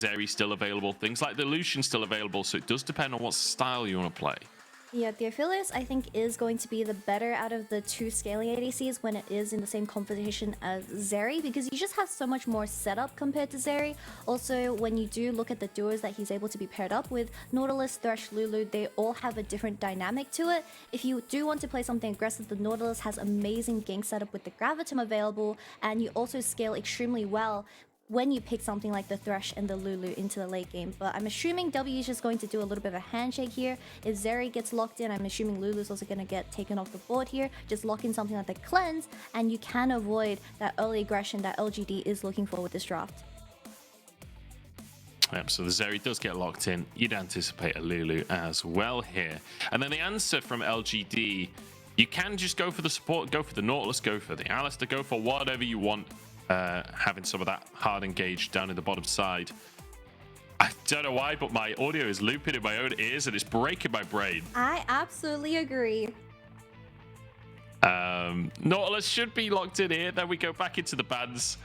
Zeri still available, things like the Lucian still available, so it does depend on what style you want to play. Yeah, the Aphelios I think is going to be the better out of the two scaling ADCs when it is in the same competition as Zeri, because you just have so much more setup compared to Zeri. Also, when you do look at the duos that he's able to be paired up with, Nautilus, Thresh, Lulu, they all have a different dynamic to it. If you do want to play something aggressive, the Nautilus has amazing gank setup with the Gravitum available, and you also scale extremely well when you pick something like the Thresh and the Lulu into the late game. But I'm assuming W is just going to do a little bit of a handshake here. If Zeri gets locked in, I'm assuming Lulu's also going to get taken off the board here. Just lock in something like the Cleanse, and you can avoid that early aggression that LGD is looking for with this draft. Yep, so the Zeri does get locked in. You'd anticipate a Lulu as well here. And then the answer from LGD, you can just go for the support, go for the Nautilus, go for the Alistair, go for whatever you want. Having some of that hard engage down in the bottom side. I don't know why, but my audio is looping in my own ears and it's breaking my brain. I absolutely agree. Nautilus should be locked in here. Then we go back into the bans.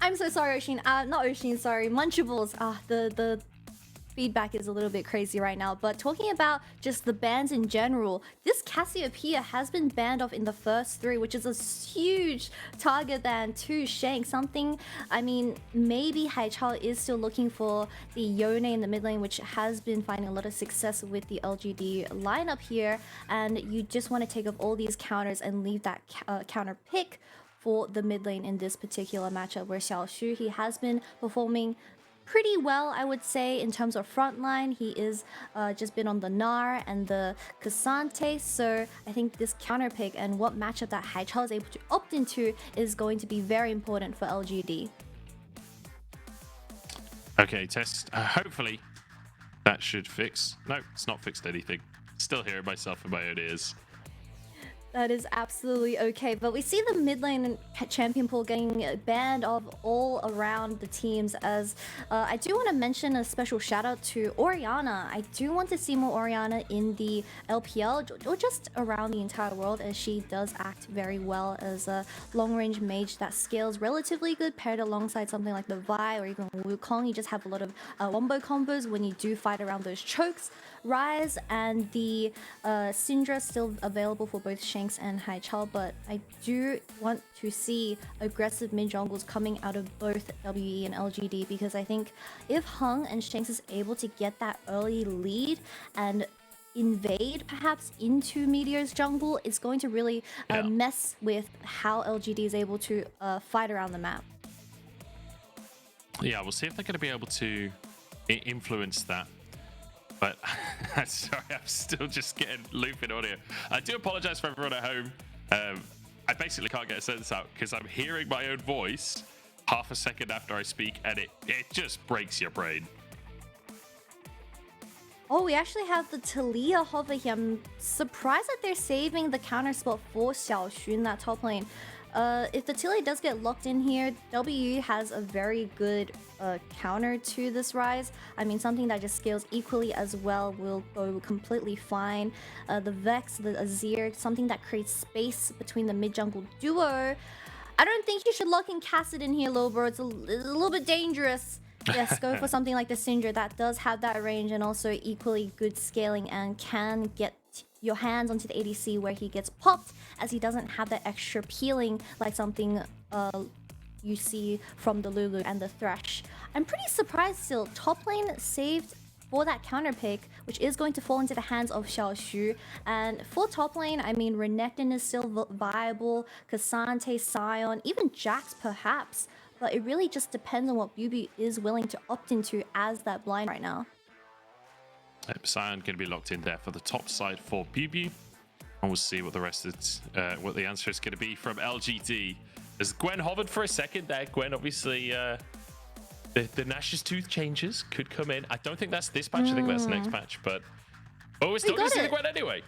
I'm so sorry, Oshin. Not Oshin, sorry. Munchables. The feedback is a little bit crazy right now, but talking about just the bans in general, this Cassiopeia has been banned off in the first 3, which is a huge target ban to Shanks. Something, I mean, maybe Haichao is still looking for the Yone in the mid lane, which has been finding a lot of success with the LGD lineup here, and you just want to take off all these counters and leave that counter pick for the mid lane in this particular matchup, where Xiaoxu, he has been performing pretty well, I would say, in terms of frontline. He is just been on the Gnar and the Cassante, so I think this counter pick and what matchup that Haichao is able to opt into is going to be very important for LGD. Okay, test. Hopefully that should fix. No, it's not fixed anything. Still hearing myself in my own ears. That is absolutely okay, but we see the mid lane champion pool getting banned off all around the teams, as I do want to mention a special shout out to Orianna. I do want to see more Orianna in the LPL or just around the entire world, as she does act very well as a long range mage that scales relatively good paired alongside something like the Vi or even Wukong. You just have a lot of wombo combos when you do fight around those chokes. Ryze and the Syndra still available for both Shanks and Haichao, but I do want to see aggressive mid jungles coming out of both WE and LGD, because I think if Heng and Shanks is able to get that early lead and invade perhaps into Meteor's jungle, it's going to really mess with how LGD is able to fight around the map. Yeah, we'll see if they're going to be able to influence that. But sorry, I'm still just getting looping audio. I do apologize for everyone at home. I basically can't get a sentence out because I'm hearing my own voice half a second after I speak, and it just breaks your brain. Oh, we actually have the Talia hover here. I'm surprised that they're saving the counter spot for Xiaoxu in that top lane. If the Talia does get locked in here, W has a very good counter to this Ryze. I mean, something that just scales equally as well will go completely fine. The Vex, the Azir, something that creates space between the mid-jungle duo. I don't think you should lock in Cassid in here, Lil Bro. It's a little bit dangerous. Yes, go for something like the Syndra that does have that range and also equally good scaling and can get your hands onto the ADC where he gets popped, as he doesn't have that extra peeling like something you see from the Lulu and the Thresh. I'm pretty surprised still. Top lane saved for that counter pick, which is going to fall into the hands of Xiaoxu. And for top lane, I mean, Renekton is still viable, Cassante, Sion, even Jax perhaps. But it really just depends on what Biubiu is willing to opt into as that blind right now. Sion going to be locked in there for the top side for Biubiu. And we'll see what the rest is, what the answer is going to be from LGD. As Gwen hovered for a second there, Gwen obviously, the Nash's tooth changes could come in. I don't think that's this patch, I think that's next patch, but... Oh, we're still going to see the Gwen anyway.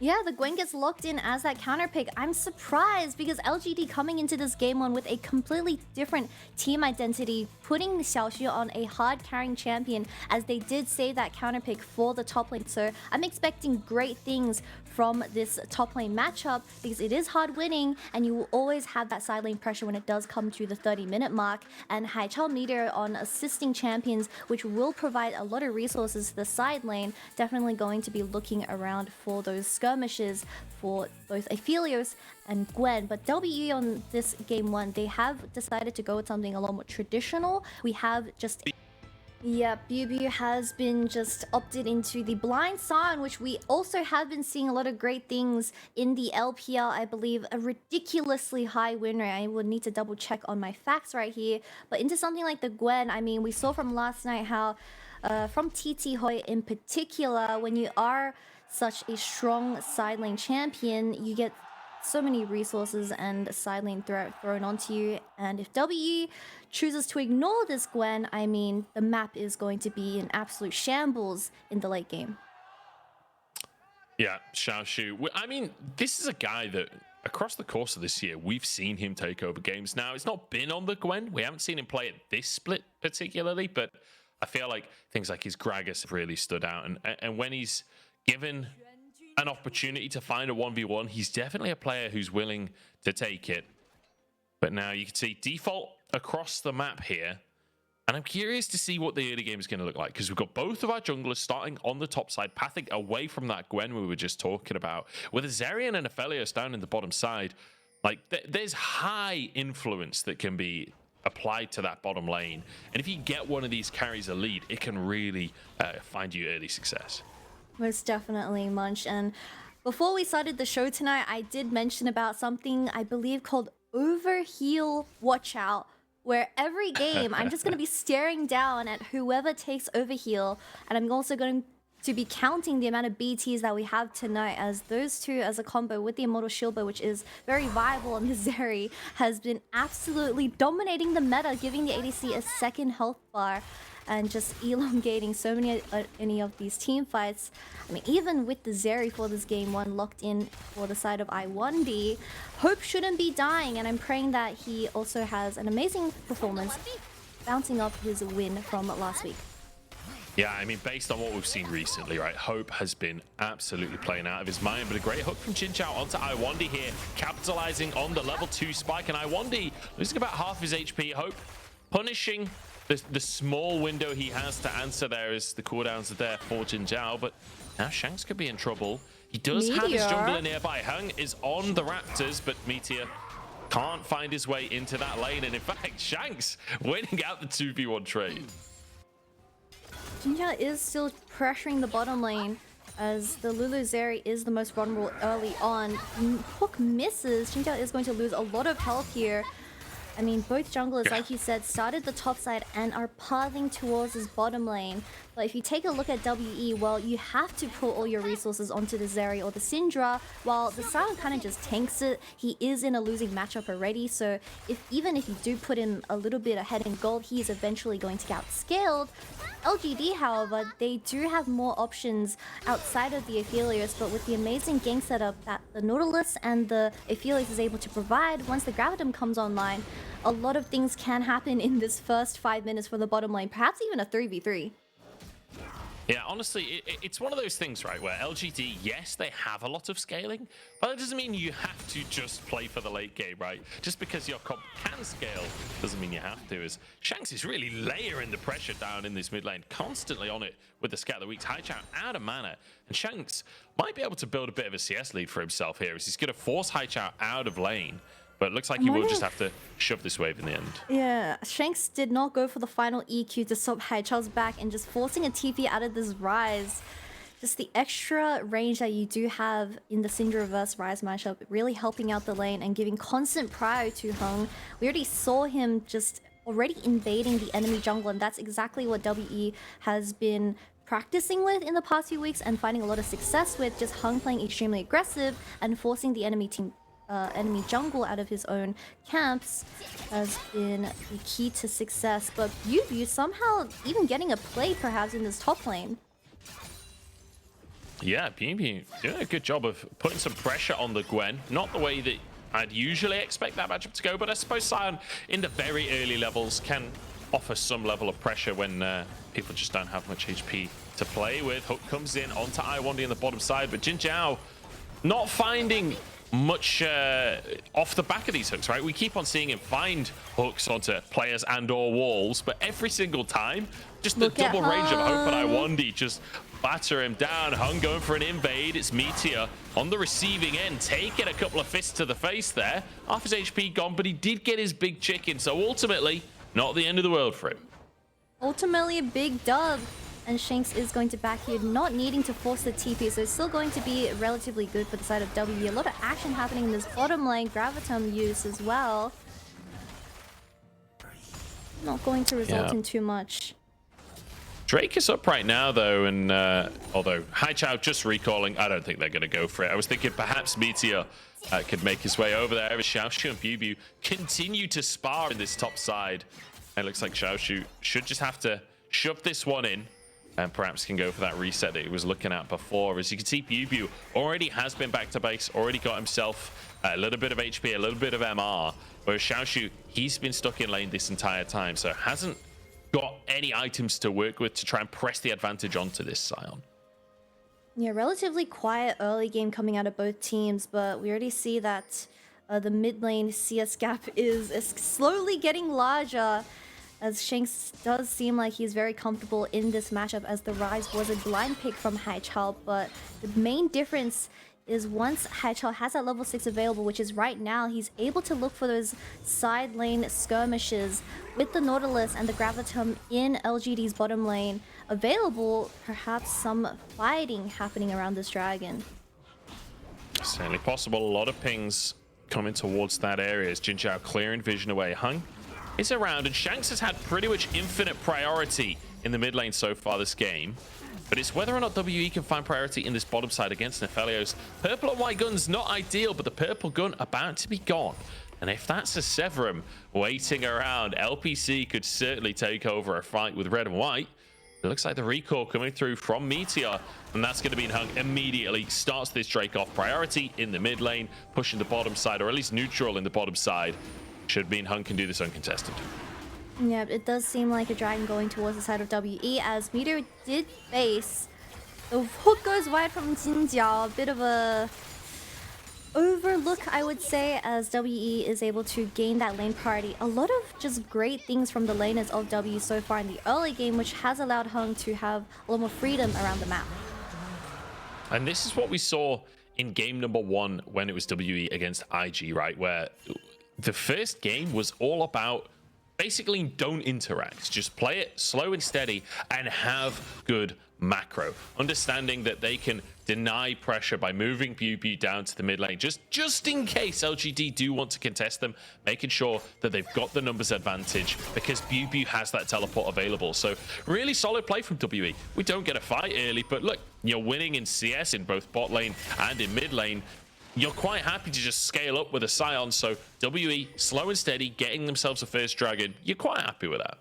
Yeah, the Gwen gets locked in as that counter pick. I'm surprised because LGD coming into this game one with a completely different team identity, putting Xiaoxu on a hard carrying champion as they did save that counter pick for the top lane. So I'm expecting great things from this top lane matchup because it is hard winning and you will always have that side lane pressure when it does come to the 30-minute mark. And Haichao Meteor on assisting champions, which will provide a lot of resources to the side lane, definitely going to be looking around for those skirmishes for both Aphelios and Gwen. But WE on this game one, they have decided to go with something a lot more traditional. We have just... Yeah, Biubiu has been just opted into the blind Sion, which we also have been seeing a lot of great things in the LPL. I believe a ridiculously high win rate. I would need to double check on my facts right here. But into something like the Gwen, I mean, we saw from last night how from TT Hoi in particular, when you are such a strong side lane champion, you get so many resources and side lane thrown onto you. And if W chooses to ignore this Gwen, I mean, the map is going to be an absolute shambles in the late game. Yeah, Xiaoxu. I mean, this is a guy that across the course of this year, we've seen him take over games. Now, it's not been on the Gwen. We haven't seen him play at this split particularly, but I feel like things like his Gragas have really stood out. And when he's given an opportunity to find a 1v1, he's definitely a player who's willing to take it. But now you can see default across the map here. And I'm curious to see what the early game is going to look like, because we've got both of our junglers starting on the top side, pathing away from that Gwen we were just talking about, with a Zeri and an Aphelios down in the bottom side. Like, there's high influence that can be applied to that bottom lane. And if you get one of these carries a lead, it can really find you early success. Most definitely, Munch. And before we started the show tonight, I did mention about something I believe called overheal watch out, where every game I'm just going to be staring down at whoever takes overheal, and I'm also going to be counting the amount of BTs that we have tonight, as those two as a combo with the Immortal Shieldbow, which is very viable on the Zeri, has been absolutely dominating the meta, giving the ADC a second health bar and just elongating so many of these team fights. I mean, even with the Zeri for this game one locked in for the side of Lwandy, Hope shouldn't be dying, and I'm praying that he also has an amazing performance, bouncing off his win from last week. Yeah, I mean, based on what we've seen recently, right, Hope has been absolutely playing out of his mind, but a great hook from JinJiao onto Lwandy here, capitalizing on the level 2 spike, and Lwandy losing about half his HP. Hope punishing the small window he has to answer there as the cooldowns are there for JinJiao, but now Shanks could be in trouble. He does have his jungler nearby. Heng is on the Raptors, but Meteor can't find his way into that lane, and in fact, Shanks winning out the 2v1 trade. JinJiao is still pressuring the bottom lane, as the Lulu Zeri is the most vulnerable early on. Hook misses. JinJiao is going to lose a lot of health here. I mean, both junglers, like you said, started the top side and are pathing towards his bottom lane. But if you take a look at WE, well, you have to put all your resources onto the Zeri or the Syndra, while the Sion kind of just tanks it. He is in a losing matchup already, so even if you do put him a little bit ahead in gold, he is eventually going to get outscaled. LGD, however, they do have more options outside of the Aphelios, but with the amazing gank setup that the Nautilus and the Aphelios is able to provide, once the Gravitum comes online, a lot of things can happen in this first 5 minutes for the bottom lane, perhaps even a 3v3. Yeah, honestly, it's one of those things, right, where LGD, yes, they have a lot of scaling, but it doesn't mean you have to just play for the late game, right? Just because your comp can scale doesn't mean you have to, as Shanks is really layering the pressure down in this mid lane, constantly on it with the Scatter Weeks. Haichao out of mana, and Shanks might be able to build a bit of a CS lead for himself here, as he's going to force Haichao out of lane. But it looks like he will just have to shove this wave in the end. Yeah, Shanks did not go for the final EQ to stop Haichao's back and just forcing a TP out of this Ryze. Just the extra range that you do have in the Syndra vs Ryze matchup, really helping out the lane and giving constant prio to Heng. We already saw him just already invading the enemy jungle, and that's exactly what WE has been practicing with in the past few weeks and finding a lot of success with, just Heng playing extremely aggressive and forcing the enemy jungle out of his own camps has been the key to success. But Biubiu somehow even getting a play perhaps in this top lane. Yeah, Biubiu doing a good job of putting some pressure on the Gwen. Not the way that I'd usually expect that matchup to go, but I suppose Sion in the very early levels can offer some level of pressure when people just don't have much HP to play with. Hook comes in onto Lwandy on the bottom side, but JinJiao not finding much off the back of these hooks, right? We keep on seeing him find hooks onto players and or walls, but every single time, just the double range of Hope and Lwandy just batter him down. Heng going for an invade. It's Meteor on the receiving end, taking a couple of fists to the face there. Half his HP gone, but he did get his big chicken, so ultimately, not the end of the world for him. Ultimately, a big dub. And Shanks is going to back here, not needing to force the TP, so it's still going to be relatively good for the side of W. A lot of action happening in this bottom lane, Gravitum use as well. Not going to result in too much. Drake is up right now, though, and although Haichao just recalling, I don't think they're going to go for it. I was thinking perhaps Meteor could make his way over there. Xiaoxu and Biubiu continue to spar in this top side. It looks like Xiaoxu should just have to shove this one in, and perhaps can go for that reset that he was looking at before. As you can see, Biubiu already has been back to base, already got himself a little bit of HP, a little bit of MR, whereas Xiaoxu, he's been stuck in lane this entire time, so hasn't got any items to work with to try and press the advantage onto this Sion. Yeah, relatively quiet early game coming out of both teams, but we already see that the mid lane CS gap is slowly getting larger, as Shanks does seem like he's very comfortable in this matchup, as the Ryze was a blind pick from Haichao, but the main difference is once Haichao has that level 6 available, which is right now, he's able to look for those side lane skirmishes with the Nautilus and the Gravitum in LGD's bottom lane available. Perhaps some fighting happening around this dragon. Certainly possible. A lot of pings coming towards that area as JinJiao clearing vision away. Heng is around, and Shanks has had pretty much infinite priority in the mid lane so far this game. But it's whether or not WE can find priority in this bottom side against Aphelios. Purple and white gun's not ideal, but the purple gun about to be gone. And if that's a Severum waiting around, LPC could certainly take over a fight with red and white. It looks like the recall coming through from Meteor, and that's going to be Heng immediately. Starts this Drake off. Priority in the mid lane, pushing the bottom side, or at least neutral in the bottom side. Should mean Heng can do this uncontested. Yeah, it does seem like a dragon going towards the side of WE, as Meteor did face. The hook goes wide from JinJiao. A bit of a overlook, I would say, as WE is able to gain that lane priority. A lot of just great things from the laners of W so far in the early game, which has allowed Heng to have a lot more freedom around the map. And this is what we saw in game number 1 when it was WE against IG, right? Where the first game was all about basically don't interact, just play it slow and steady and have good macro, understanding that they can deny pressure by moving Biubiu down to the mid lane just in case LGD do want to contest them, making sure that they've got the numbers advantage because Biubiu has that teleport available. So really solid play from WE. We don't get a fight early, but look, you're winning in CS in both bot lane and in mid lane. You're quite happy to just scale up with a Sion, so WE, slow and steady, getting themselves a first dragon. You're quite happy with that.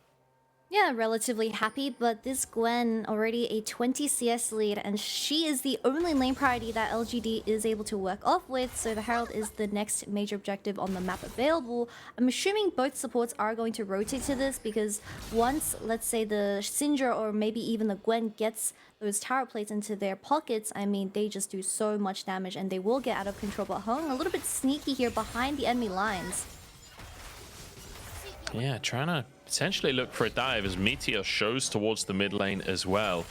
Yeah, relatively happy, but this Gwen already a 20 CS lead, and she is the only lane priority that LGD is able to work off with, so the Herald is the next major objective on the map available. I'm assuming both supports are going to rotate to this, because once, let's say, the Syndra or maybe even the Gwen gets those tower plates into their pockets, I mean, they just do so much damage, and they will get out of control. But Heng, a little bit sneaky here behind the enemy lines. Yeah, trying to potentially look for a dive as Meteor shows towards the mid lane as well.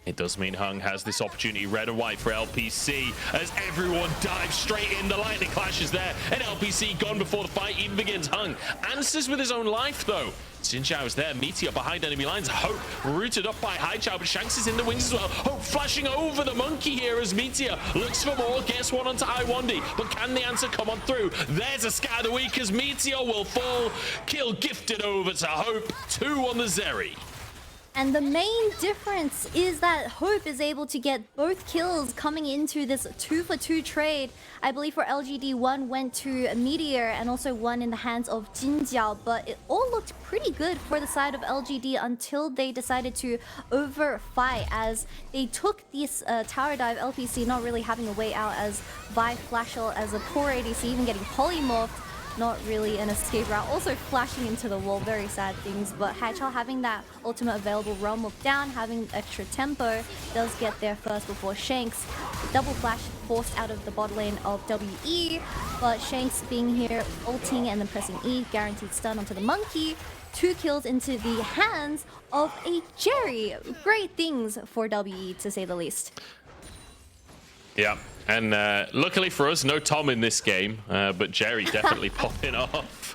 It does mean Heng has this opportunity, red and white for LPC, as everyone dives straight in. The lightning clashes there, and LPC gone before the fight even begins. Heng answers with his own life, though. JinJiao is there, Meteor behind enemy lines. Hope rooted up by Haichao, but Shanks is in the wings as well. Hope flashing over the monkey here as Meteor looks for more, gets one onto Lwandy, but can the answer come on through? There's a scatter the week as Meteor will fall. Kill gifted over to Hope, 2 on the Zeri. And the main difference is that Hope is able to get both kills coming into this 2-for-2 trade. I believe for LGD, one went to Meteor and also one in the hands of JinJiao. But it all looked pretty good for the side of LGD until they decided to overfight as they took this tower dive LPC not really having a way out as Vi Flashel as a poor ADC, even getting polymorphed. Not really an escape route. Also flashing into the wall, very sad things. But Haichao having that ultimate available, realm of down, having extra tempo, does get there first before Shanks. The double flash forced out of the bot lane of WE, but Shanks being here, ulting and then pressing E, guaranteed stun onto the monkey. 2 kills into the hands of a Jerry. Great things for WE, to say the least. Yeah, and luckily for us, no Tom in this game, but Jerry definitely popping off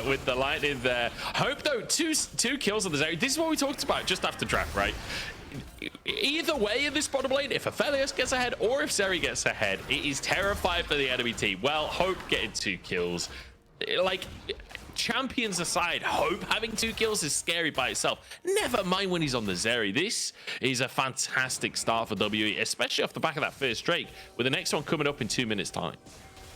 with the lightning there. Hope though, two kills on the Zeri. This is what we talked about just after draft, right? Either way in this bottom lane, if Aphelios gets ahead or if Zeri gets ahead, it is terrified for the enemy team. Well, Hope getting 2 kills, like, champions aside, Hope having 2 kills is scary by itself. Never mind when he's on the Zeri. This is a fantastic start for WE, especially off the back of that first Drake, with the next one coming up in 2 minutes time.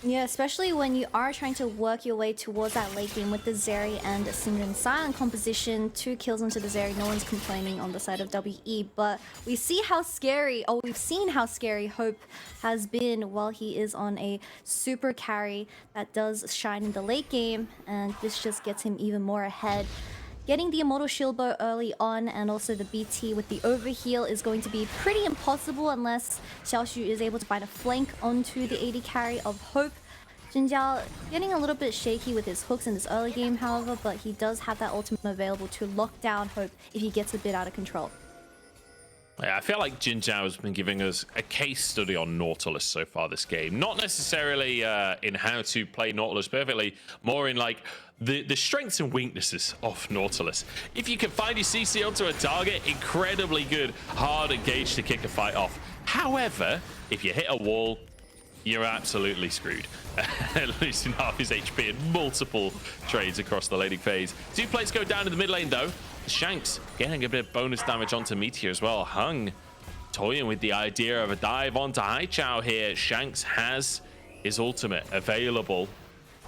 Yeah, especially when you are trying to work your way towards that late game with the Zeri and Syndra and Sion composition. 2 kills into the Zeri, no one's complaining on the side of WE, but we see how scary, or we've seen how scary Hope has been while he is on a super carry that does shine in the late game, and this just gets him even more ahead. Getting the Immortal Shield Bow early on and also the BT with the overheal is going to be pretty impossible unless Xiaoxu is able to find a flank onto the AD carry of Hope. JinJiao getting a little bit shaky with his hooks in this early game, however, but he does have that ultimate available to lock down Hope if he gets a bit out of control. Yeah, I feel like JinJiao has been giving us a case study on Nautilus so far this game. Not necessarily in how to play Nautilus perfectly, more in like the strengths and weaknesses of Nautilus. If you can find your CC onto a target, incredibly good, hard engage to kick a fight off. However, if you hit a wall, you're absolutely screwed. Losing half his HP in multiple trades across the laning phase. 2 plates go down in the mid lane though. Shanks getting a bit of bonus damage onto Meteor as well. Heng toying with the idea of a dive onto Haichao here. Shanks has his ultimate available.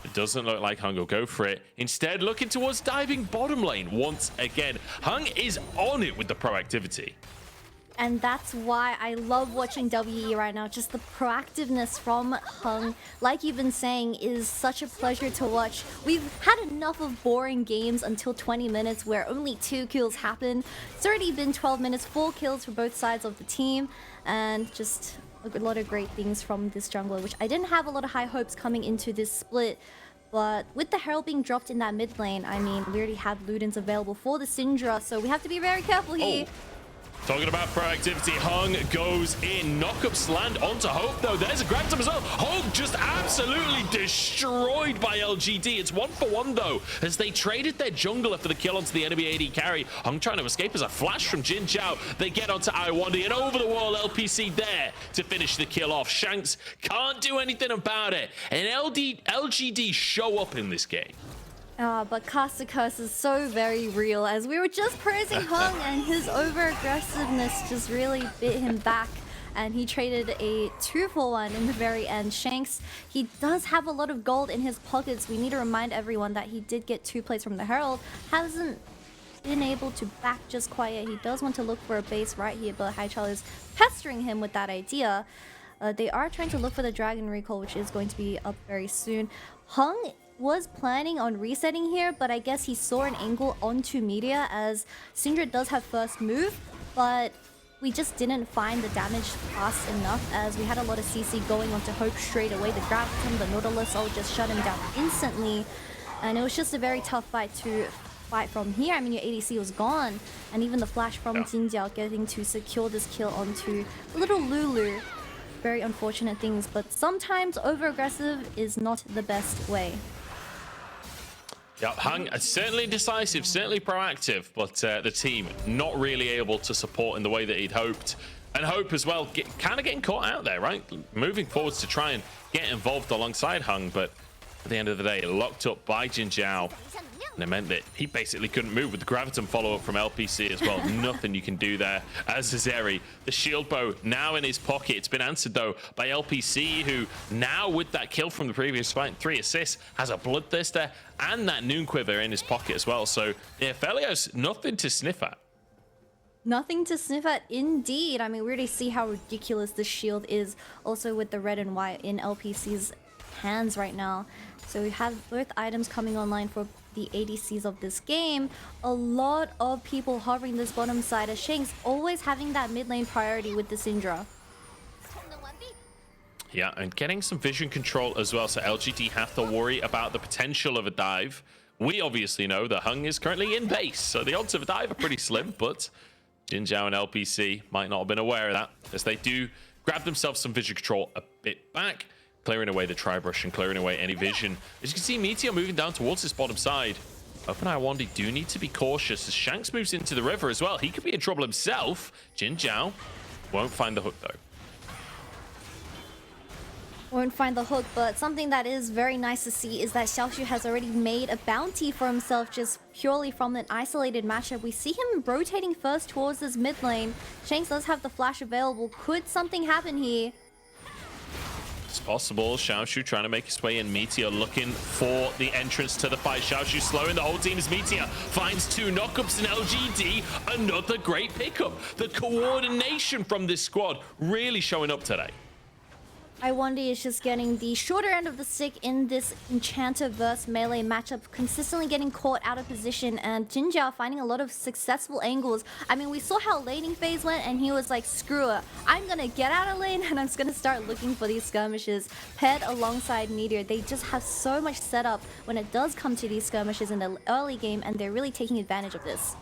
It doesn't look like Heng will go for it. Instead, looking towards diving bottom lane once again. Heng is on it with the proactivity. And that's why I love watching WE right now. Just the proactiveness from Heng, like you've been saying, is such a pleasure to watch. We've had enough of boring games until 20 minutes where only 2 kills happen. It's already been 12 minutes, 4 kills for both sides of the team, and just a lot of great things from this jungler, which I didn't have a lot of high hopes coming into this split. But with the Herald being dropped in that mid lane, I mean, we already have Ludens available for the Syndra, so we have to be very careful here. Talking about proactivity, Heng goes in. Knockups land onto Hope, though. There's a grab to him as well. Hope just absolutely destroyed by LGD. It's 1-for-1, though, as they traded their jungler for the kill onto the enemy AD carry. Heng trying to escape as a flash from JinJiao. They get onto Lwandy, and over the wall, LPC there to finish the kill off. Shanks can't do anything about it. And LGD show up in this game. But Caster Curse is so very real, as we were just praising Heng and his over-aggressiveness just really bit him back, and he traded a 2-for-1 in the very end. Shanks, he does have a lot of gold in his pockets. We need to remind everyone that he did get 2 plates from the Herald, hasn't been able to back just quite yet. He does want to look for a base right here, but Haichao is pestering him with that idea. They are trying to look for the Dragon Recall, which is going to be up very soon. Heng was planning on resetting here, but I guess he saw an angle onto Meteor, as Syndra does have first move, but we just didn't find the damage fast enough, as we had a lot of CC going onto Hope straight away. The grab from the Nautilus all just shut him down instantly, and it was just a very tough fight to fight from here. I mean, your ADC was gone, and even the flash from JinJiao getting to secure this kill onto little Lulu. Very unfortunate things, but sometimes over-aggressive is not the best way. Yeah, Heng certainly decisive, certainly proactive, but the team not really able to support in the way that he'd hoped. And Hope as well, kind of getting caught out there, right? Moving forwards to try and get involved alongside Heng, but at the end of the day, locked up by JinJiao. And it meant that he basically couldn't move with the Graviton follow-up from LPC as well. Nothing you can do there as Zeri. The shield bow now in his pocket. It's been answered, though, by LPC, who now, with that kill from the previous fight, 3 assists, has a Bloodthirster and that Noon Quiver in his pocket as well. So, yeah, Aphelios, nothing to sniff at. Nothing to sniff at, indeed. I mean, we already see how ridiculous this shield is, also with the red and white in LPC's hands right now. So we have both items coming online for the ADCs of this game. A lot of people hovering this bottom side, as Shanks always having that mid lane priority with the Syndra. Yeah, and getting some vision control as well, so LGD have to worry about the potential of a dive. We obviously know that Heng is currently in base, so the odds of a dive are pretty slim, but JinJiao and LPC might not have been aware of that, as they do grab themselves some vision control a bit back, clearing away the tri-brush and clearing away any vision. As you can see, Meteor moving down towards this bottom side. OpenEye Lwandy do need to be cautious as Shanks moves into the river as well. He could be in trouble himself. JinJiao won't find the hook, though. Won't find the hook, but something that is very nice to see is that Xiaoxu has already made a bounty for himself just purely from an isolated matchup. We see him rotating first towards this mid lane. Shanks does have the flash available. Could something happen here? It's possible. Xiaoxu trying to make his way in. Meteor looking for the entrance to the fight. Xiaoxu slowing the whole team as Meteor finds 2 knockups in LGD. Another great pickup. The coordination from this squad really showing up today. Lwandy is just getting the shorter end of the stick in this Enchanter versus melee matchup, consistently getting caught out of position, and JinJiao finding a lot of successful angles. I mean, we saw how laning phase went, and he was like, screw it, I'm gonna get out of lane and I'm just gonna start looking for these skirmishes. Paired alongside Meteor, they just have so much setup when it does come to these skirmishes in the early game, and they're really taking advantage of this.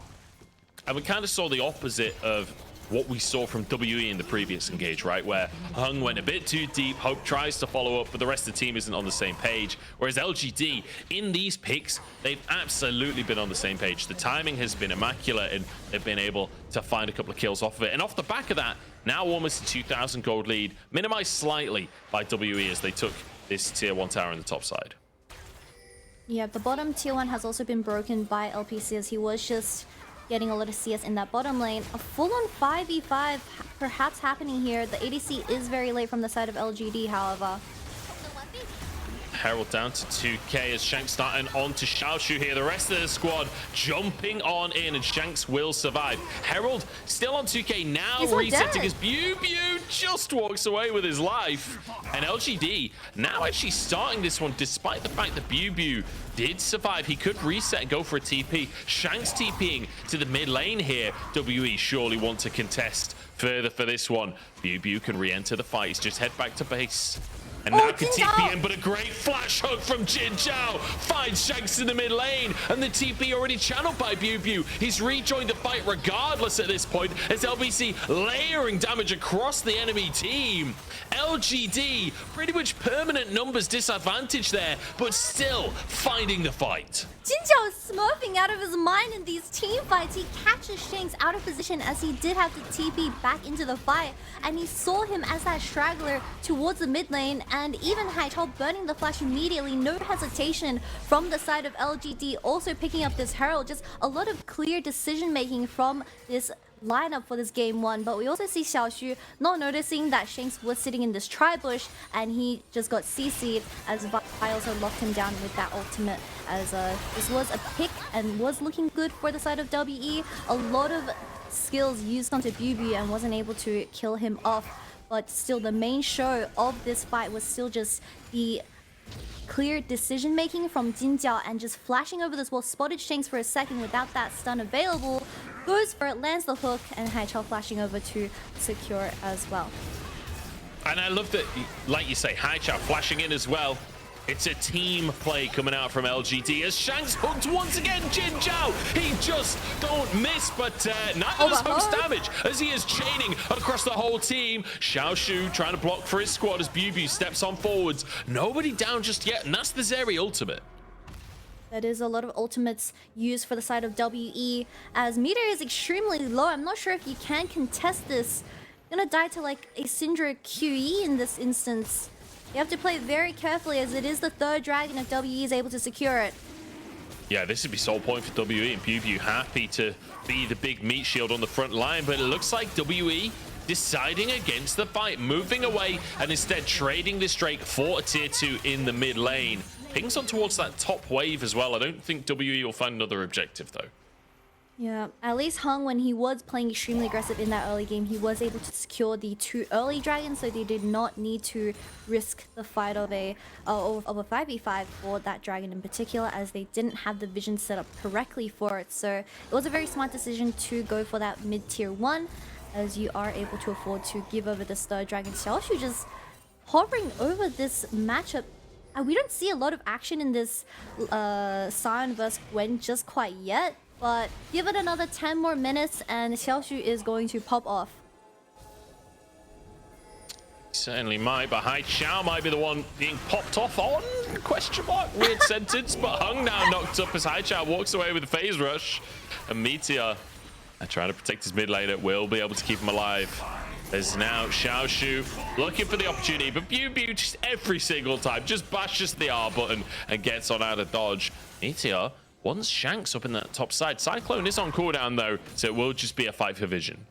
And we kind of saw the opposite of what we saw from WE in the previous engage, right? Where Heng went a bit too deep, Hope tries to follow up, but the rest of the team isn't on the same page. Whereas LGD, in these picks, they've absolutely been on the same page. The timing has been immaculate, and they've been able to find a couple of kills off of it. And off the back of that, now almost a 2,000 gold lead, minimized slightly by WE as they took this tier 1 tower on the top side. Yeah, the bottom tier 1 has also been broken by LPC, as he was just getting a lot of CS in that bottom lane. A full-on 5v5 perhaps happening here. The ADC is very late from the side of LGD, however. Herald down to 2k as Shanks starting on to Xiaoxu here. The rest of the squad jumping on in, and Shanks will survive. Herald still on 2k now, resetting as Biubiu just walks away with his life. And LGD now actually starting this one despite the fact that Biubiu did survive. He could reset and go for a TP. Shanks TPing to the mid lane here. WE surely want to contest further for this one. Biubiu can re-enter the fight. He's just head back to base. And now can TP in, but a great flash hook from JinJiao finds Shanks in the mid lane, and the TP already channeled by Biubiu. He's rejoined the fight regardless at this point, as LBC layering damage across the enemy team. LGD, pretty much permanent numbers disadvantage there, but still finding the fight. JinJiao is smurfing out of his mind in these team fights. He catches Shanks out of position, as he did have to TP back into the fight, and he saw him as that straggler towards the mid lane, and even Haichao burning the flash immediately. No hesitation from the side of LGD, also picking up this Herald. Just a lot of clear decision making from this lineup for this game 1, but we also see Xiaoxu not noticing that Shanks was sitting in this tri-bush, and he just got CC'd as Vi also locked him down with that ultimate, as this was a pick and was looking good for the side of WE. A lot of skills used onto Biubiu and wasn't able to kill him off, but still the main show of this fight was still just the clear decision making from JinJiao, and just flashing over this wall. Spotted Shanks for a second without that stun available, goes for it, lands the hook, and Haichao flashing over to secure as well. And I love that, like you say, Haichao flashing in as well. It's a team play coming out from LGD as Shanks hooked once again. JinJiao, he just don't miss, but neither does Hope's damage as he is chaining across the whole team. Xiaoxu trying to block for his squad as Biubiu steps on forwards. Nobody down just yet, and that's the Zeri ultimate. That is a lot of ultimates used for the side of WE, as Meteor is extremely low. I'm not sure if you can contest this. Gonna die to like a Syndra QE in this instance. You have to play very carefully, as it is the third dragon if WE is able to secure it. Yeah, this would be sole point for WE, and Biubiu happy to be the big meat shield on the front line, but it looks like WE deciding against the fight, moving away and instead trading this Drake for a tier 2 in the mid lane. Pings on towards that top wave as well. I don't think WE will find another objective though. Yeah, at least Heng, when he was playing extremely aggressive in that early game, he was able to secure the 2 early dragons, so they did not need to risk the fight of a 5v5 for that dragon in particular, as they didn't have the vision set up correctly for it. So it was a very smart decision to go for that mid tier 1, as you are able to afford to give over this third dragon. Xiaoxu just hovering over this matchup. We don't see a lot of action in this Sion versus Gwen just quite yet. But give it another 10 more minutes and Xiaoxu is going to pop off. Certainly might, but Haichao might be the one being popped off on? Question mark? Weird sentence, but Heng now knocked up as Haichao walks away with a phase rush. And Meteor, trying to protect his mid laner, will be able to keep him alive. There's now Xiaoxu looking for the opportunity, but Biubiu just every single time just bashes the R button and gets on out of dodge. Meteor wants Shanks up in that top side. Cyclone is on cooldown though, so it will just be a fight for vision.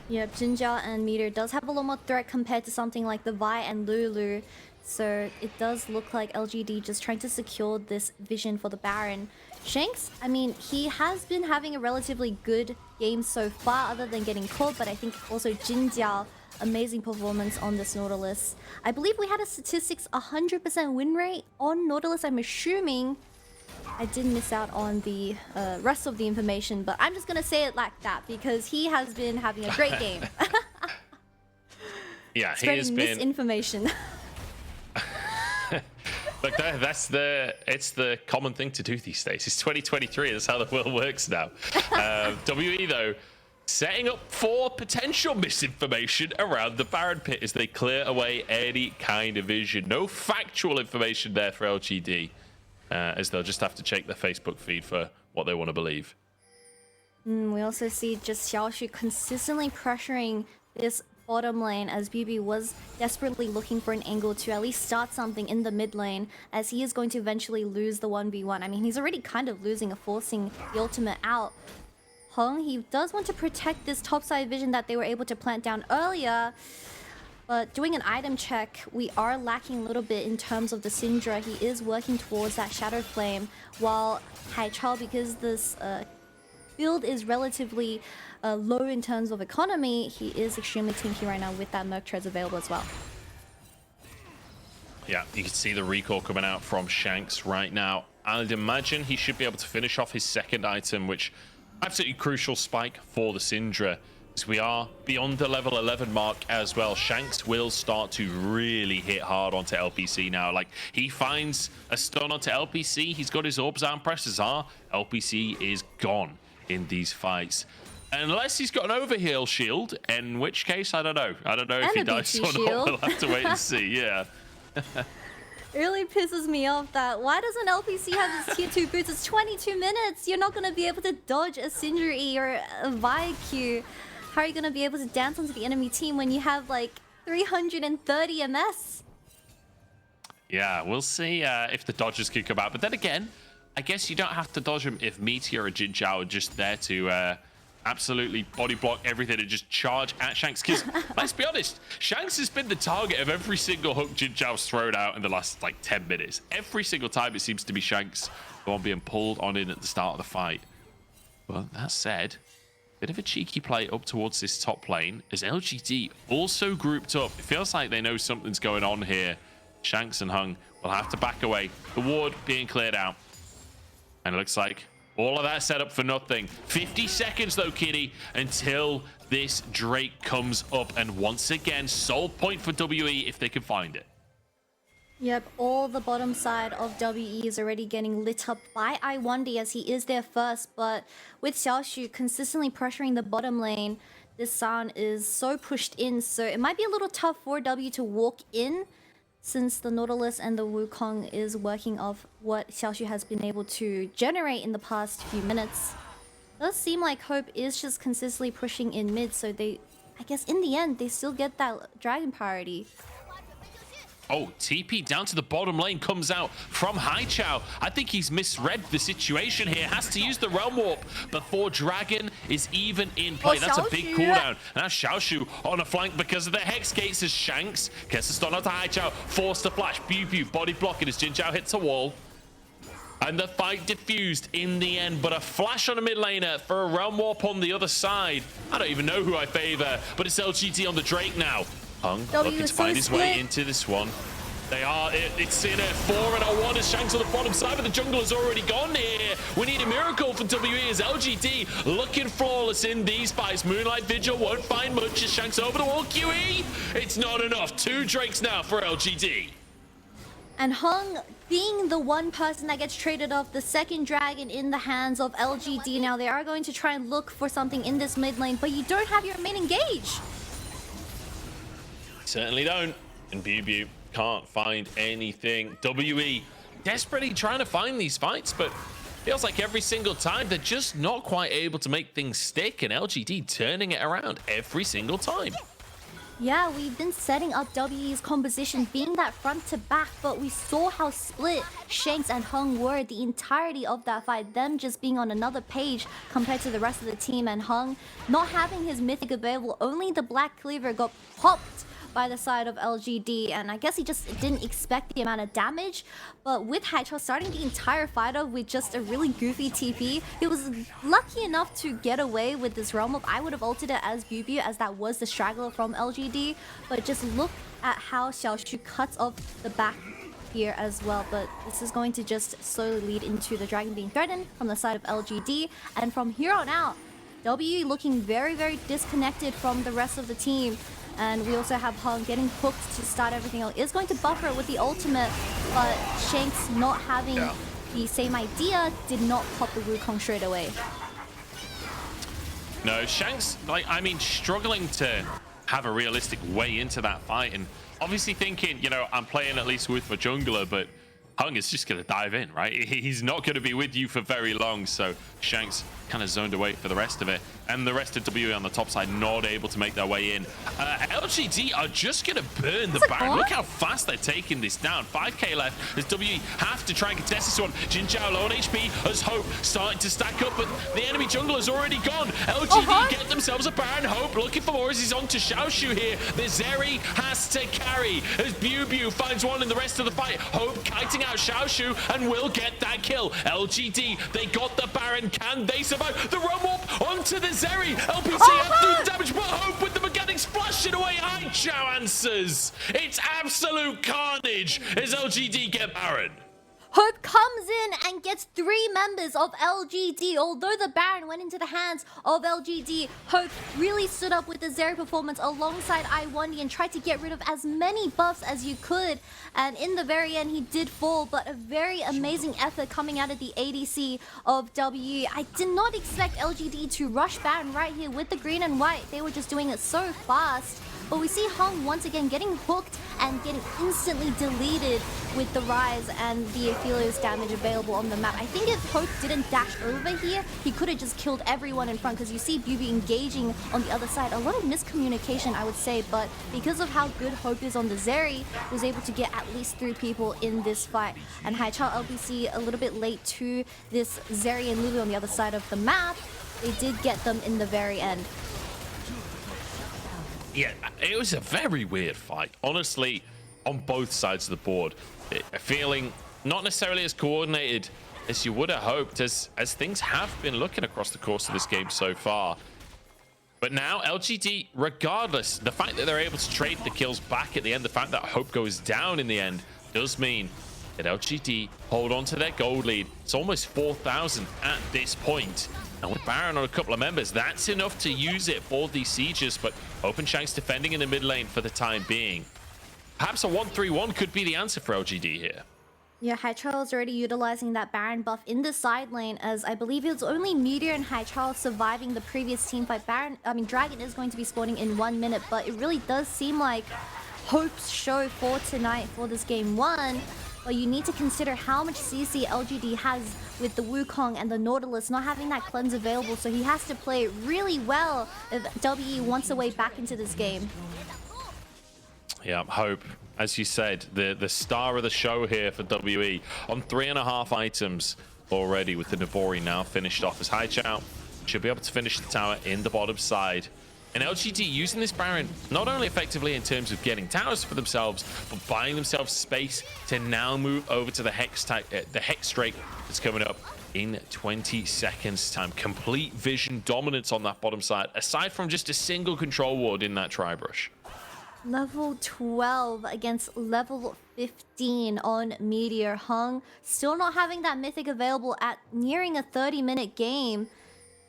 Yep, JinJiao and Meteor does have a lot more threat compared to something like the Vi and Lulu. So it does look like LGD just trying to secure this vision for the Baron. Shanks, I mean, he has been having a relatively good game so far other than getting caught, but I think also JinJiao, amazing performance on this Nautilus. I believe we had a statistics 100% win rate on Nautilus. I'm assuming I did miss out on the rest of the information, but I'm just gonna say it like that because he has been having a great game. Yeah, he has been misinformation. Look, it's the common thing to do these days. It's 2023. That's how the world works now. WE though, setting up for potential misinformation around the Baron pit as they clear away any kind of vision. No factual information there for LGD. As they'll just have to check their Facebook feed for what they want to believe. We also see just Xiaoxu consistently pressuring this bottom lane as Biubiu was desperately looking for an angle to at least start something in the mid lane, as he is going to eventually lose the 1v1. I mean, he's already kind of losing, forcing the ultimate out. Heng, he does want to protect this topside vision that they were able to plant down earlier. But doing an item check, we are lacking a little bit in terms of the Syndra. He is working towards that Shadow Flame, while Haichao, because this build is relatively low in terms of economy, he is extremely tinky right now with that Merc Treads available as well. Yeah, you can see the recall coming out from Shanks right now. I'd imagine he should be able to finish off his second item, which absolutely crucial spike for the Syndra. As we are beyond the level 11 mark as well, Shanks will start to really hit hard onto LPC now. Like, he finds a stun onto LPC, he's got his orbs out and presses R. LPC is gone in these fights. Unless he's got an overheal shield, in which case, I don't know. I don't know if he dies or not. We'll have to wait and see, yeah. It really pisses me off that why doesn't LPC have his tier 2 boots? It's 22 minutes. You're not going to be able to dodge a Syndra E or a Vi Q. How are you going to be able to dance onto the enemy team when you have like 330 MS? Yeah, we'll see if the dodges can come out. But then again, I guess you don't have to dodge them if Meteor or JinJiao are just there to absolutely body block everything and just charge at Shanks. Because let's be honest, Shanks has been the target of every single hook JinJiao's thrown out in the last like 10 minutes. Every single time it seems to be Shanks the one being pulled on in at the start of the fight. But that said, bit of a cheeky play up towards this top lane as LGD also grouped up. It feels like they know something's going on here. Shanks and Heng will have to back away. The ward being cleared out. And it looks like all of that set up for nothing. 50 seconds though, Kitty, until this Drake comes up. And once again, sole point for WE if they can find it. Yep, all the bottom side of WE is already getting lit up by Lwandy as he is there first, but with Xiaoxu consistently pressuring the bottom lane, this Sion is so pushed in, so it might be a little tough for W to walk in since the Nautilus and the Wukong is working off what Xiaoxu has been able to generate in the past few minutes. It does seem like Hope is just consistently pushing in mid, so they, I guess in the end, they still get that dragon priority. Oh, TP down to the bottom lane comes out from Haichao. I think he's misread the situation here. Has to use the Realm Warp before Dragon is even in play. That's a big cooldown. And now Xiaoxu on a flank because of the Hex Gates as Shanks gets the stun out to Haichao. Forced to flash. Biubiu body blocking as JinJiao hits a wall. And the fight diffused in the end, but a flash on a mid laner for a Realm Warp on the other side. I don't even know who I favor, but it's LGD on the Drake now. Heng looking to find his way into this one. They are, it's in a 4-on-1 as Shanks on the bottom side, but the jungle has already gone here. We need a miracle for WE as LGD looking flawless in these fights. Moonlight Vigil won't find much as Shanks over the wall. QE, it's not enough. 2 Drakes now for LGD. And Heng being the one person that gets traded off, the second dragon in the hands of LGD. Now they are going to try and look for something in this mid lane, but you don't have your main engage. Certainly don't. And Biubiu can't find anything. WE desperately trying to find these fights, but feels like every single time they're just not quite able to make things stick, and LGD turning it around every single time. Yeah, we've been setting up WE's composition being that front to back, but we saw how split Shanks and Heng were the entirety of that fight, them just being on another page compared to the rest of the team, and Heng not having his mythic available. Only the Black Cleaver got popped by the side of LGD, and I guess he just didn't expect the amount of damage. But with Haichao starting the entire fight off with just a really goofy TP, he was lucky enough to get away with this Realm Up. I would have ulted it as Biubiu, as that was the straggler from LGD, but just look at how Xiaoxu cuts off the back here as well. But this is going to just slowly lead into the dragon being threatened from the side of LGD, and from here on out, WE looking very, very disconnected from the rest of the team. And we also have Heng getting hooked to start everything else. Is going to buffer it with the ultimate, but Shanks not having the same idea did not pop the Wukong straight away. No, Shanks, struggling to have a realistic way into that fight, and obviously thinking, I'm playing at least with my jungler, but Heng is just going to dive in, right? He's not going to be with you for very long, so Shanks kind of zoned away for the rest of it, and the rest of WE on the top side not able to make their way in. LGD are just going to burn the Baron. Look how fast they're taking this down. 5k left as WE have to try and contest this one. JinJiao low on HP as Hope starting to stack up, but the enemy jungle is already gone. LGD get themselves a Baron. Hope looking for more as he's on to Xiaoxu here. The Zeri has to carry as Biubiu finds one in the rest of the fight. Hope kiting out Xiaoxu and will get that kill. LGD, they got the Baron. Can they survive? The Realm Warp onto the Zeri. LPC have to do damage, but Hope with the mechanics flashing away. Haichao answers. It's absolute carnage as LGD get Baron. Hope comes in and gets 3 members of LGD. Although the Baron went into the hands of LGD, Hope really stood up with the Zeri performance alongside Lwandy and tried to get rid of as many buffs as you could. And in the very end, he did fall, but a very amazing effort coming out of the ADC of WE. I did not expect LGD to rush Baron right here with the green and white. They were just doing it so fast. But we see Heng once again getting hooked and getting instantly deleted with the Ryze and the Aphelios damage available on the map. I think if Hope didn't dash over here, he could have just killed everyone in front, because you see Biubiu engaging on the other side. A lot of miscommunication, I would say, but because of how good Hope is on the Zeri, was able to get at least 3 people in this fight. And Haichao LBC a little bit late to this Zeri and Lulu on the other side of the map. They did get them in the very end. Yeah, it was a very weird fight, honestly, on both sides of the board. Feeling not necessarily as coordinated as you would have hoped, as things have been looking across the course of this game so far. But now LGD, regardless, the fact that they're able to trade the kills back at the end, the fact that Hope goes down in the end, does mean that LGD hold on to their gold lead. It's almost 4,000 at this point. And with Baron on a couple of members, that's enough to use it for these sieges, but Hope and Shanks defending in the mid lane for the time being. Perhaps a 1-3-1 could be the answer for LGD here. Yeah, Haichao is already utilizing that Baron buff in the side lane, as I believe it was only Meteor and Haichao surviving the previous team fight. Dragon is going to be spawning in 1 minute, but it really does seem like Hope's show for tonight for this game 1. But you need to consider how much CC LGD has with the Wukong and the Nautilus not having that cleanse available, so he has to play really well if WE wants a way back into this game. Yeah, Hope, as you said, the star of the show here for WE on 3.5 items already, with the Navori now finished off as Haichao should be able to finish the tower in the bottom side. And LGD using this Baron not only effectively in terms of getting towers for themselves, but buying themselves space to now move over to the Hex Drake that's coming up in 20 seconds time. Complete vision dominance on that bottom side, aside from just a single control ward in that tri-brush. Level 12 against level 15 on Meteor. Heng still not having that mythic available at nearing a 30-minute game.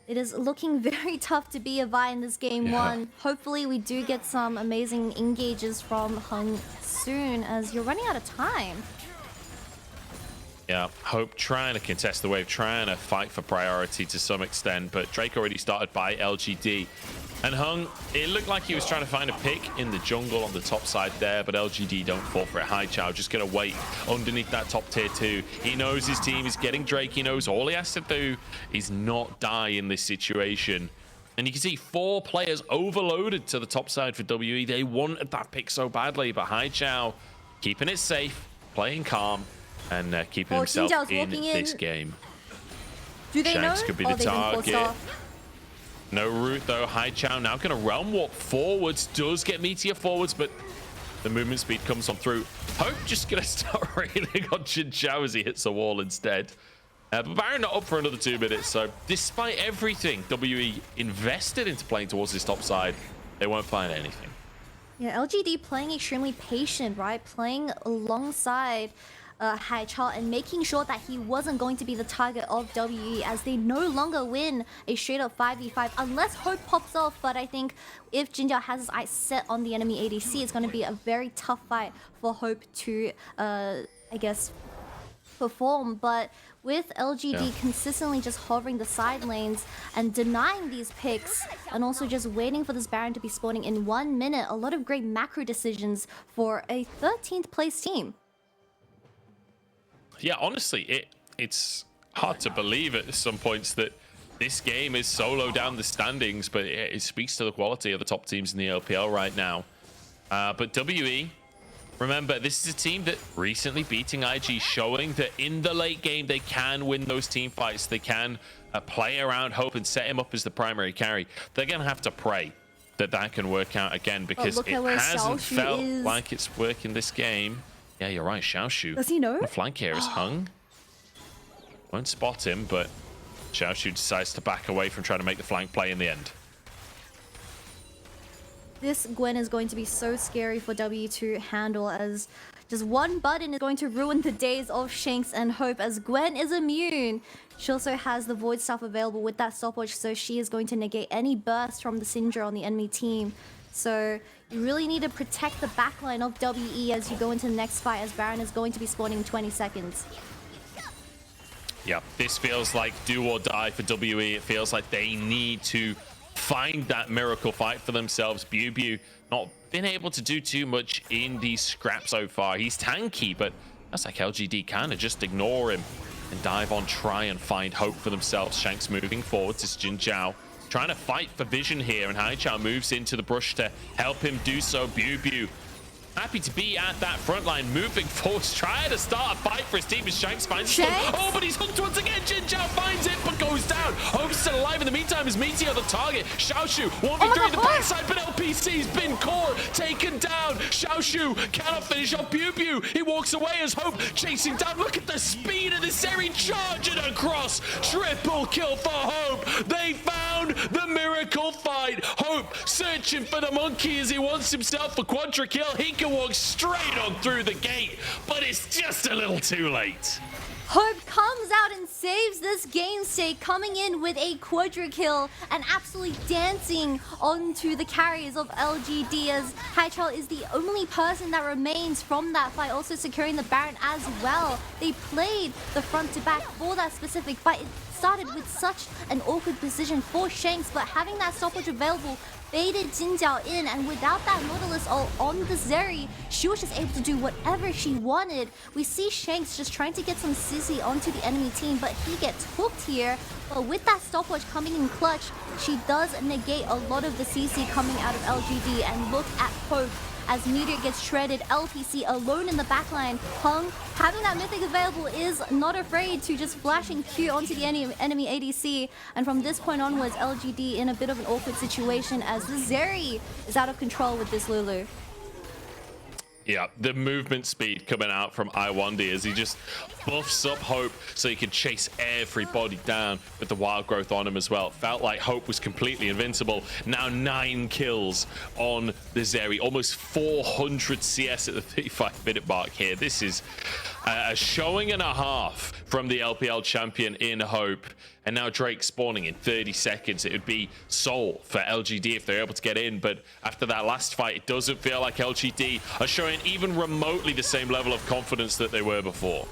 It is looking very tough to be a Vi in this game one. Hopefully we do get some amazing engages from Heng soon, as you're running out of time. Yeah, Hope trying to contest the wave, trying to fight for priority to some extent, but Drake already started by LGD. And Heng, it looked like he was trying to find a pick in the jungle on the top side there, but LGD don't fall for it. Haichao just going to wait underneath that top tier 2. He knows his team is getting Drake. He knows all he has to do is not die in this situation. And you can see 4 players overloaded to the top side for WE. They wanted that pick so badly, but Haichao keeping it safe, playing calm, and keeping himself in this game. Do they Shanks know? could be the target. No route though. Haichao now going to realm walk forwards. Does get Meteor forwards, but the movement speed comes on through. Hope just going to start railing on JinJiao as he hits a wall instead. But Baron not up for another 2 minutes. So despite everything WE invested into playing towards this top side, they won't find anything. Yeah, LGD playing extremely patient, right? Playing alongside Haichao and making sure that he wasn't going to be the target of WE, as they no longer win a straight up 5v5 unless Hope pops off. But I think if JinJiao has his eyes set on the enemy ADC, it's going to be a very tough fight for Hope to, I guess, perform. But with LGD consistently just hovering the side lanes and denying these picks, and also just waiting for this Baron to be spawning in 1 minute, a lot of great macro decisions for a 13th place team. Yeah, honestly, it's hard to believe at some points that this game is so low down the standings, but it speaks to the quality of the top teams in the LPL right now. But WE, remember, this is a team that recently beating IG, showing that in the late game they can win those team fights. They can play around Hope and set him up as the primary carry. They're going to have to pray that that can work out again, because it hasn't Xiaoxu felt like it's working this game. Yeah, you're right. Xiaoxu. Does he know? The flank here is Heng. Won't spot him, but Xiaoxu decides to back away from trying to make the flank play in the end. This Gwen is going to be so scary for W to handle, as just one button is going to ruin the days of Shanks and Hope, as Gwen is immune. She also has the Void Staff available with that stopwatch, so she is going to negate any burst from the Syndra on the enemy team. So you really need to protect the backline of WE as you go into the next fight, as Baron is going to be spawning in 20 seconds. Yeah, this feels like do or die for WE. It feels like they need to find that miracle fight for themselves. Biubiu not been able to do too much in these scraps so far. He's tanky, but that's like LGD kind of just ignore him and dive on, try and find Hope for themselves. Shanks moving forward to JinJiao, trying to fight for vision here, and Haichao moves into the brush to help him do so. Biubiu happy to be at that front line, moving forward, trying to start a fight for his team as Shanks finds him. Oh, but he's hooked once again. JinJiao finds it, but goes down. Hope's still alive in the meantime as Meteor the target. Xiaoxu 1v3 in the backside, but LPC's been caught, taken down. Xiaoxu cannot finish off Biubiu. He walks away as Hope chasing down. Look at the speed of the Zeri charging across. Triple kill for Hope. They found the miracle fight. Hope searching for the monkey as he wants himself a quadra kill. He can walk straight on through the gate, but it's just a little too late. Hope comes out and saves this game state, coming in with a quadra kill and absolutely dancing onto the carries of LGD, as Haichao is the only person that remains from that fight, also securing the Baron as well. They played the front to back for that specific fight. It started with such an awkward position for Shanks, but having that stopwatch available baited JinJiao in, and without that Nautilus all on the Zeri, she was just able to do whatever she wanted. We see Shanks just trying to get some CC onto the enemy team, but he gets hooked here. But with that stopwatch coming in clutch, she does negate a lot of the CC coming out of LGD, and look at Hope as Meteor gets shredded. LPC alone in the backline. Heng, having that mythic available, is not afraid to just flash and Q onto the enemy ADC. And from this point onwards, LGD in a bit of an awkward situation as the Zeri is out of control with this Lulu. Yeah, the movement speed coming out from Lwandy as he just buffs up Hope so he can chase everybody down with the wild growth on him as well. Felt like Hope was completely invincible. Now 9 kills on the Zeri, almost 400 CS at the 35-minute mark here. This is a showing and a half from the LPL champion in Hope. And now Drake spawning in 30 seconds. It would be Soul for LGD if they're able to get in. But after that last fight, it doesn't feel like LGD are showing even remotely the same level of confidence that they were before.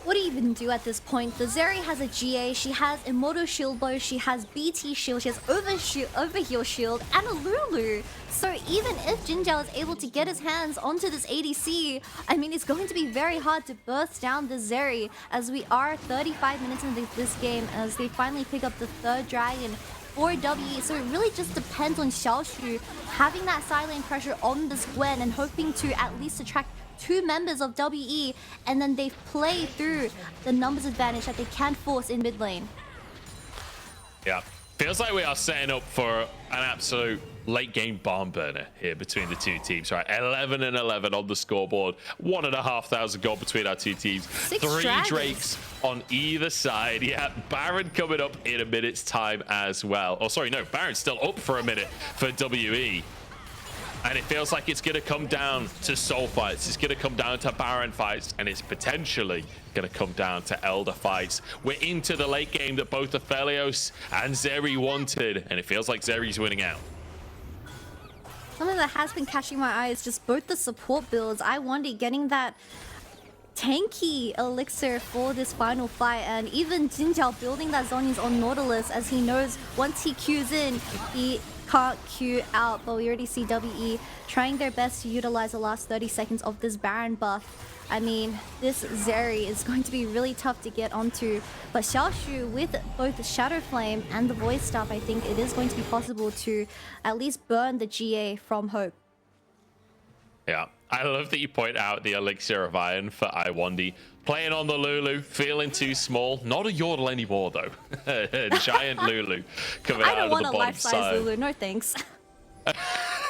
What do you even do at this point? The Zeri has a GA, she has Immortal Shield Bow, she has BT Shield, she has Overheal Shield, and a Lulu. So even if JinJiao is able to get his hands onto this ADC, I mean, it's going to be very hard to burst down the Zeri, as we are 35 minutes into this game as they finally pick up the 3rd dragon for WE. So it really just depends on Xiaoxu having that side lane pressure on this Gwen and hoping to at least attract 2 members of WE, and then they play through the numbers advantage that they can force in mid lane. Yeah, feels like we are setting up for an absolute late game barn burner here between the two teams, right? 11 and 11 on the scoreboard, 1,500 gold between our two teams. 3 Drakes on either side. Yeah, Baron coming up in a minute's time as well. Oh, sorry, no, Baron's still up for a minute for WE. And it feels like it's going to come down to soul fights. It's going to come down to Baron fights. And it's potentially going to come down to Elder fights. We're into the late game that both Aphelios and Zeri wanted. And it feels like Zeri's winning out. Something that has been catching my eye is just both the support builds. Lwandy getting that tanky elixir for this final fight. And even JinJiao building that Zhonya's on Nautilus, as he knows once he Qs in, he can't Q out. But we already see WE trying their best to utilize the last 30 seconds of this Baron buff. I mean, this Zeri is going to be really tough to get onto. But Xiaoxu, with both the Shadow Flame and the Void Staff, I think it is going to be possible to at least burn the GA from Hope. Yeah, I love that you point out the Elixir of Iron for Lwandy. Playing on the Lulu, feeling too small. Not a Yordle anymore, though. Giant Lulu coming out of the bottom side. I don't want a life-size Lulu, no thanks.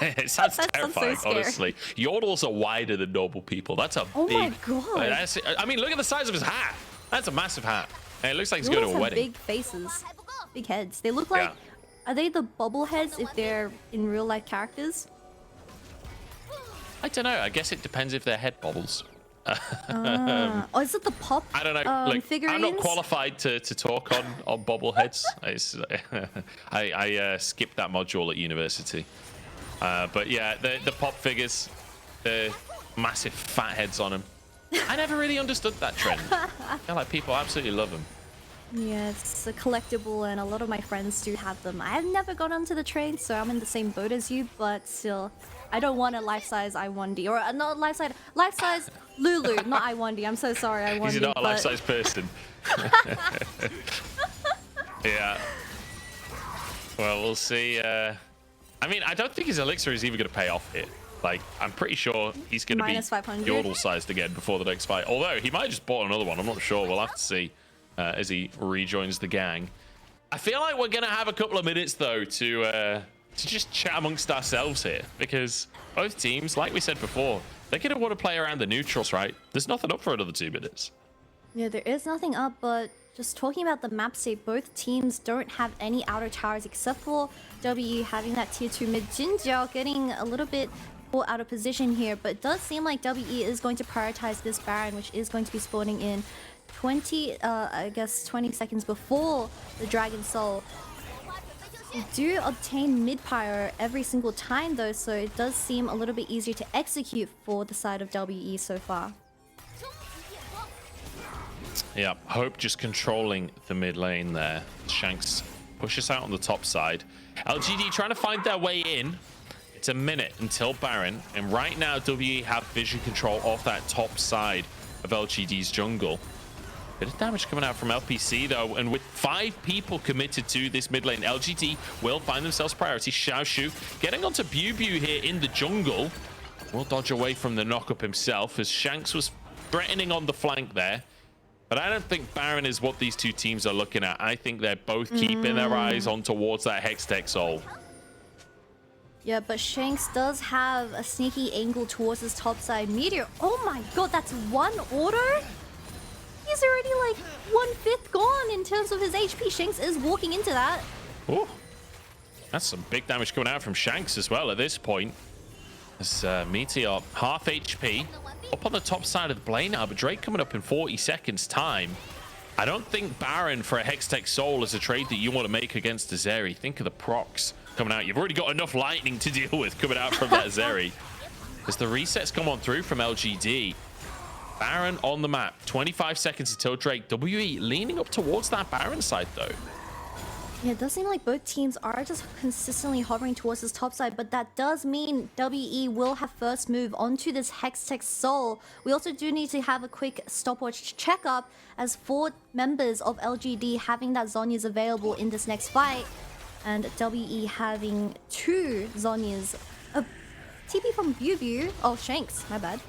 It sounds terrifying, so honestly. Yordles are wider than normal people. That's a big... my god. I mean, look at the size of his hat. That's a massive hat. And it looks like he's going to a wedding. Big faces, big heads. They look like... Yeah. Are they the bubble heads if they're in real-life characters? I don't know. I guess it depends if they're head bobbles. Oh, is it the pop? I don't know. Look, figurines? I'm not qualified to talk on bobbleheads. I skipped that module at university. But yeah, the pop figures, the massive fat heads on them. I never really understood that trend. I feel like people absolutely love them. Yeah, it's a collectible, and a lot of my friends do have them. I've never gone onto the train, so I'm in the same boat as you, but still, I don't want a life-size Lwandy, or not life-size Lulu, not Lwandy. I'm so sorry, Lwandy. He's not a life-size person. Yeah. Well, we'll see. I mean, I don't think his elixir is even going to pay off here. Like, I'm pretty sure he's going to be Yordle-sized again before the next fight. Although, he might have just bought another one. I'm not sure. We'll have to see as he rejoins the gang. I feel like we're going to have a couple of minutes, though, to just chat amongst ourselves here. Because both teams, like we said before, they're going to want to play around the neutrals, right? There's nothing up for another 2 minutes. Yeah, there is nothing up, but just talking about the map state, both teams don't have any outer towers except for WE having that tier 2 mid. JinJiao getting a little bit out of position here, but it does seem like WE is going to prioritize this Baron, which is going to be spawning in 20 seconds before the Dragon Soul. You do obtain mid-pyro every single time though, so it does seem a little bit easier to execute for the side of WE so far. Yeah, Hope just controlling the mid lane there. Shanks pushes out on the top side. LGD trying to find their way in. It's a minute until Baron, and right now WE have vision control off that top side of LGD's jungle. Bit of damage coming out from LPC though, and with 5 people committed to this mid lane, LGD will find themselves priority. Xiaoxu getting onto Biubiu here in the jungle. will dodge away from the knock-up himself as Shanks was threatening on the flank there. But I don't think Baron is what these two teams are looking at. I think they're both keeping their eyes on towards that Hextech Soul. Yeah, but Shanks does have a sneaky angle towards his top side. Meteor, oh my god, that's one auto? He's already like 1/5 gone in terms of his HP. Shanks is walking into that. Oh, that's some big damage coming out from Shanks as well at this point. As Meteor, half HP, up on the top side of the play now, but Drake coming up in 40 seconds time. I don't think Baron for a Hextech Soul is a trade that you want to make against the Zeri. Think of the procs coming out. You've already got enough lightning to deal with coming out from that Zeri. As the resets come on through from LGD. Baron on the map. 25 seconds until Drake. WE leaning up towards that Baron side though. Yeah, it does seem like both teams are just consistently hovering towards this top side, but that does mean WE will have first move onto this Hextech Soul. We also do need to have a quick stopwatch checkup as 4 members of LGD having that Zhonya's available in this next fight. And WE having 2 Zhonya's. TP from Biubiu. Oh, Shanks, my bad.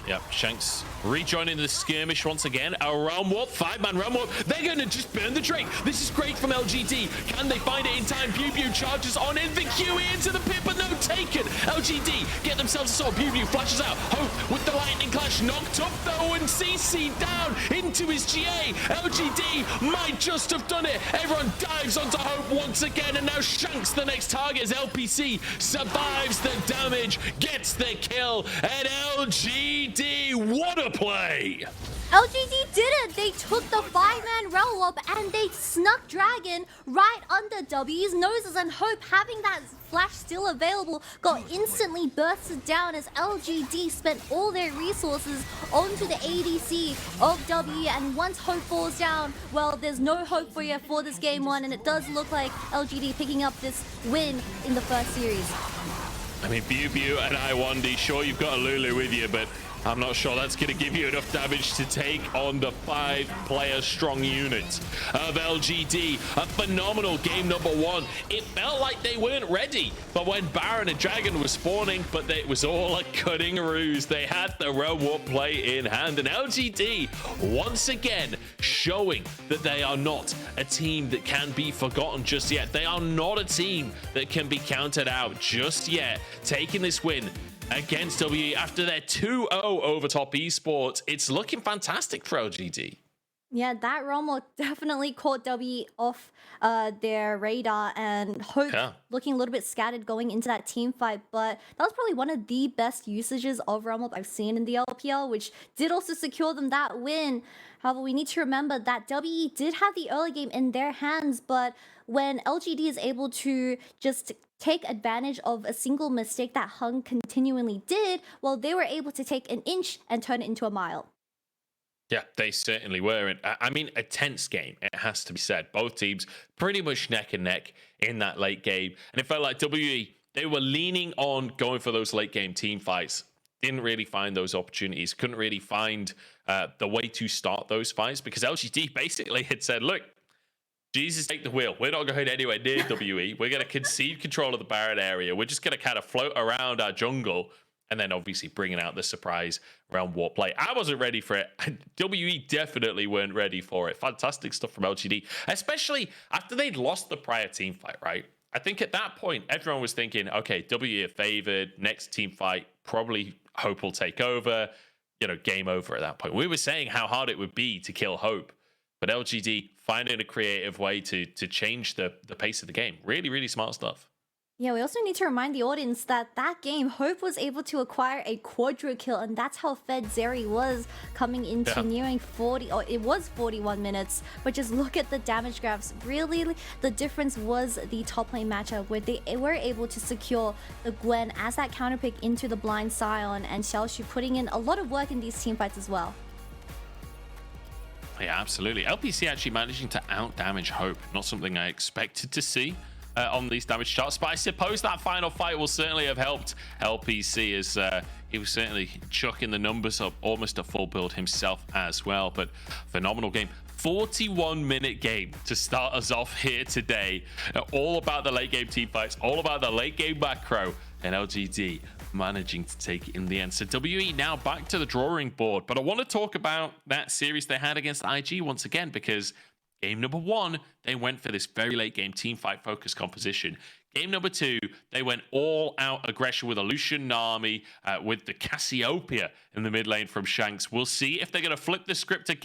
Yep, Shanks rejoining the skirmish once again. A realm warp, 5-man realm warp. They're going to just burn the Drake. This is great from LGD. Can they find it in time? Biubiu charges on in the QE into the pit, but no taken. LGD get themselves a sword. Biubiu flashes out. Hope with the lightning clash knocked up though, and CC down into his GA. LGD might just have done it. Everyone dives onto Hope once again, and now Shanks, the next target, as LPC survives the damage, gets the kill, and LGD, what a play! LGD did it! They took the 5-man realm warp and they snuck Dragon right under W's noses, and Hope, having that flash still available, got instantly bursted down as LGD spent all their resources onto the ADC of W, and once Hope falls down, well, there's no hope for you for this game 1, and it does look like LGD picking up this win in the first series. I mean, Biubiu and Lwandy, sure, you've got a Lulu with you, but I'm not sure that's going to give you enough damage to take on the 5-player strong unit of LGD. A phenomenal game number 1. It felt like they weren't ready, but when Baron and Dragon were spawning, but it was all a cunning ruse. They had the realm warp play in hand, and LGD once again showing that they are not a team that can be forgotten just yet. They are not a team that can be counted out just yet. Taking this win against WE after their 2-0 over Top Esports. It's looking fantastic for LGD. Yeah, that Romo definitely caught W off their radar, and Hope looking a little bit scattered going into that team fight. But that was probably one of the best usages of Realm I've seen in the LPL, which did also secure them that win. However, we need to remember that WE did have the early game in their hands, but when LGD is able to just take advantage of a single mistake that Heng continually did, well, they were able to take an inch and turn it into a mile. Yeah, they certainly were. And I mean, a tense game, it has to be said. Both teams pretty much neck and neck in that late game. And it felt like WE, they were leaning on going for those late game team fights. Didn't really find those opportunities. Couldn't really find the way to start those fights, because LGD basically had said, look, Jesus, take the wheel. We're not going anywhere near WE. We're going to concede control of the Baron area. We're just going to kind of float around our jungle, and then obviously bringing out the surprise round warp play. I wasn't ready for it. WE definitely weren't ready for it. Fantastic stuff from LGD, especially after they'd lost the prior team fight, right? I think at that point, everyone was thinking, okay, WE are favored. Next team fight, probably Hope will take over. You know, game over at that point. We were saying how hard it would be to kill Hope, but LGD finding a creative way to change the pace of the game. Really, really smart stuff. Yeah, we also need to remind the audience that that game, Hope was able to acquire a quadra kill, and that's how fed Zeri was coming into nearing 40, or it was 41 minutes. But just look at the damage graphs. Really, the difference was the top lane matchup, where they were able to secure the Gwen as that counterpick into the blind Sion, and Xiaoxu putting in a lot of work in these team fights as well. Yeah, absolutely. LPC actually managing to out-damage Hope. Not something I expected to see on these damage charts, but I suppose that final fight will certainly have helped LPC, as he was certainly chucking the numbers up, almost a full build himself as well. But phenomenal game. 41-minute game to start us off here today. All about the late game team fights, all about the late game macro, and LGD managing to take it in the end. So WE now back to the drawing board, but I want to talk about that series they had against IG once again, because game number 1, they went for this very late game team fight focus composition. Game number 2, they went all out aggression with a Lucian Nami, with the Cassiopeia in the mid lane from Shanks. We'll see if they're going to flip the script again